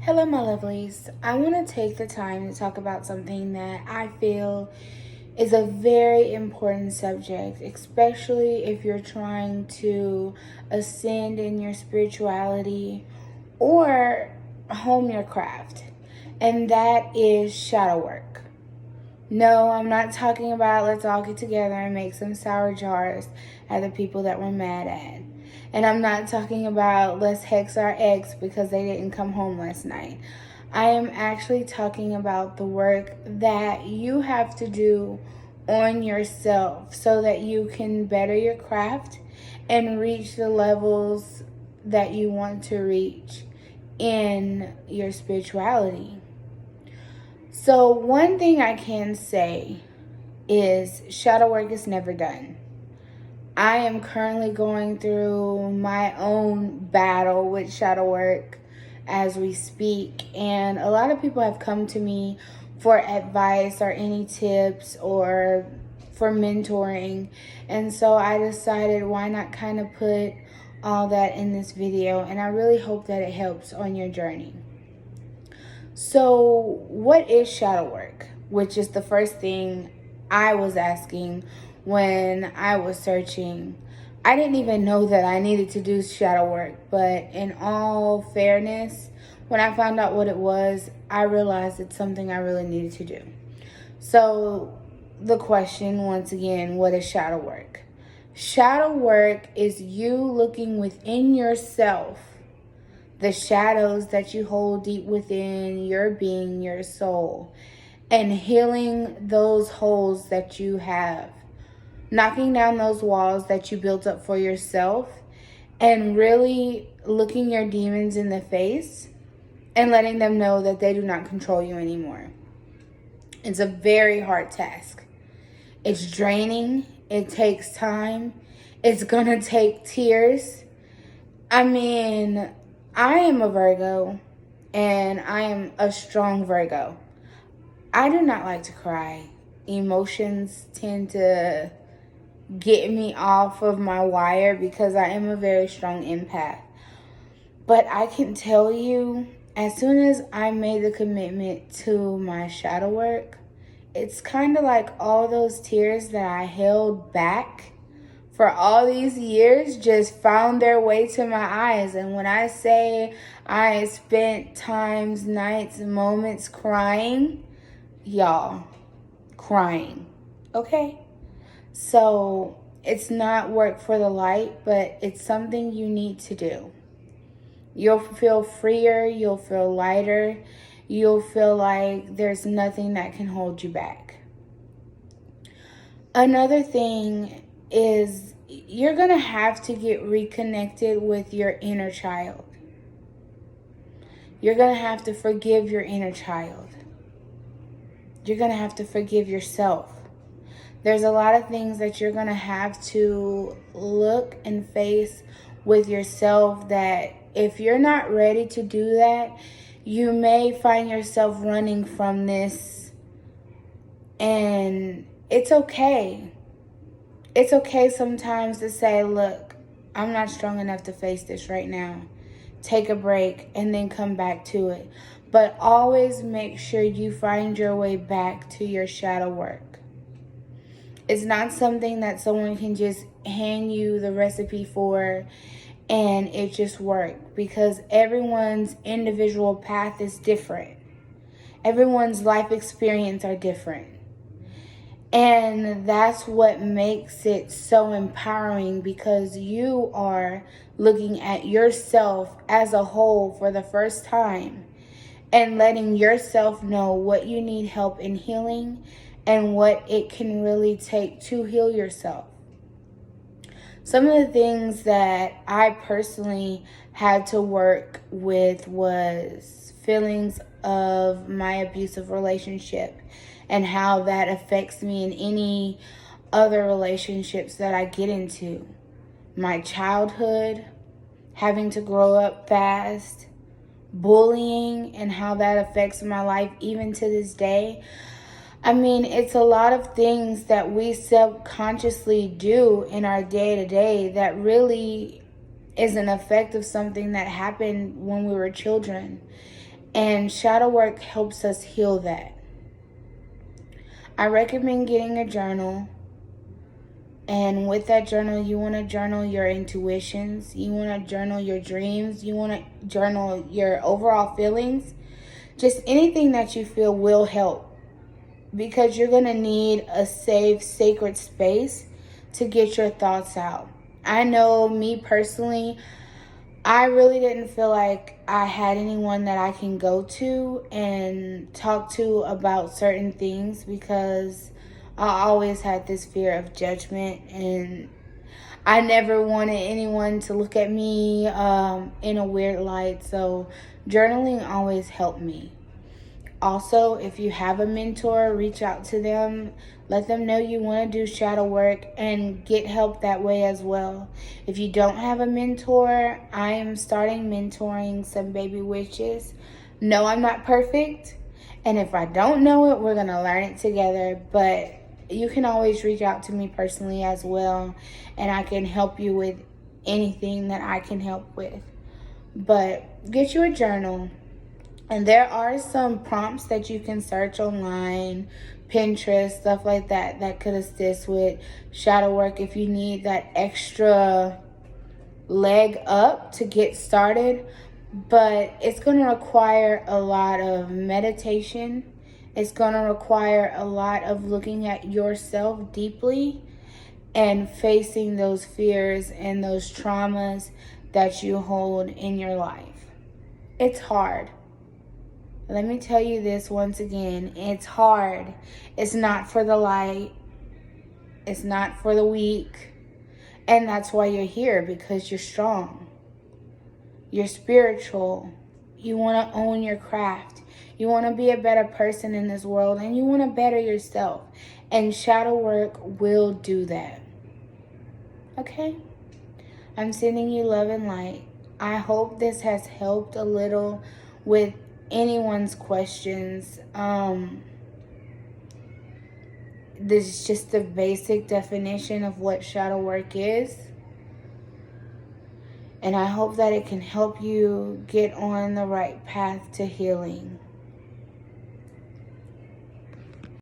Hello, my lovelies. I want to take the time to talk about something that I feel is a very important subject, especially if you're trying to ascend in your spirituality or hone your craft, and that is shadow work. No, I'm not talking about let's all get together and make some sour jars at the people that we're mad at. And I'm not talking about let's hex our ex because they didn't come home last night. I am actually talking about the work that you have to do on yourself so that you can better your craft and reach the levels that you want to reach in your spirituality. So, one thing I can say is shadow work is never done. I am currently going through my own battle with shadow work as we speak, and a lot of people have come to me for advice or any tips or for mentoring, and so I decided why not kind of put all that in this video, and I really hope that it helps on your journey. So, what is shadow work? Which is the first thing I was asking when I was searching. I didn't even know that I needed to do shadow work, but in all fairness, when I found out what it was, I realized it's something I really needed to do. So, the question once again, what is shadow work? Shadow work is you looking within yourself, the shadows that you hold deep within your being, your soul, and healing those holes that you have, knocking down those walls that you built up for yourself, and really looking your demons in the face and letting them know that they do not control you anymore. It's a very hard task. It's draining. It takes time. It's gonna take tears. I mean, I am a Virgo, and I am a strong Virgo. I do not like to cry. Emotions tend to get me off of my wire because I am a very strong empath. But I can tell you, as soon as I made the commitment to my shadow work, it's kind of like all those tears that I held back for all these years just found their way to my eyes. And when I say I spent times, nights, moments crying, y'all, crying. Okay? So it's not work for the light, but it's something you need to do. You'll feel freer, you'll feel lighter, you'll feel like there's nothing that can hold you back. Another thing is you're going to have to get reconnected with your inner child. You're going to have to forgive your inner child. You're going to have to forgive yourself. There's a lot of things that you're going to have to look and face with yourself that if you're not ready to do that, you may find yourself running from this, and it's okay. It's okay sometimes to say, look, I'm not strong enough to face this right now. Take a break and then come back to it. But always make sure you find your way back to your shadow work. It's not something that someone can just hand you the recipe for and it just work, because everyone's individual path is different. Everyone's life experience are different. And that's what makes it so empowering, because you are looking at yourself as a whole for the first time and letting yourself know what you need help in healing and what it can really take to heal yourself. Some of the things that I personally had to work with was feelings of my abusive relationship and how that affects me in any other relationships that I get into. My childhood, having to grow up fast, bullying, and how that affects my life even to this day. I mean, it's a lot of things that we subconsciously do in our day-to-day that really is an effect of something that happened when we were children. And shadow work helps us heal that. I recommend getting a journal. And with that journal, you want to journal your intuitions. You want to journal your dreams. You want to journal your overall feelings. Just anything that you feel will help. Because you're going to need a safe, sacred space to get your thoughts out. I know me personally, I really didn't feel like I had anyone that I can go to and talk to about certain things because I always had this fear of judgment, and I never wanted anyone to look at me in a weird light. So journaling always helped me. Also, if you have a mentor, reach out to them. Let them know you want to do shadow work and get help that way as well. If you don't have a mentor, I am starting mentoring some baby witches. No, I'm not perfect. And if I don't know it, we're going to learn it together. But you can always reach out to me personally as well. And I can help you with anything that I can help with. But get you a journal. And there are some prompts that you can search online, Pinterest, stuff like that, that could assist with shadow work if you need that extra leg up to get started. But it's going to require a lot of meditation. It's going to require a lot of looking at yourself deeply and facing those fears and those traumas that you hold in your life. It's hard. Let me tell you this once again. It's hard. It's not for the light. It's not for the weak. And that's why you're here, because you're strong. You're spiritual. You want to own your craft. You want to be a better person in this world, and you want to better yourself. And shadow work will do that. Okay? I'm sending you love and light. I hope this has helped a little with anyone's questions. This is just the basic definition of what shadow work is. And I hope that it can help you get on the right path to healing.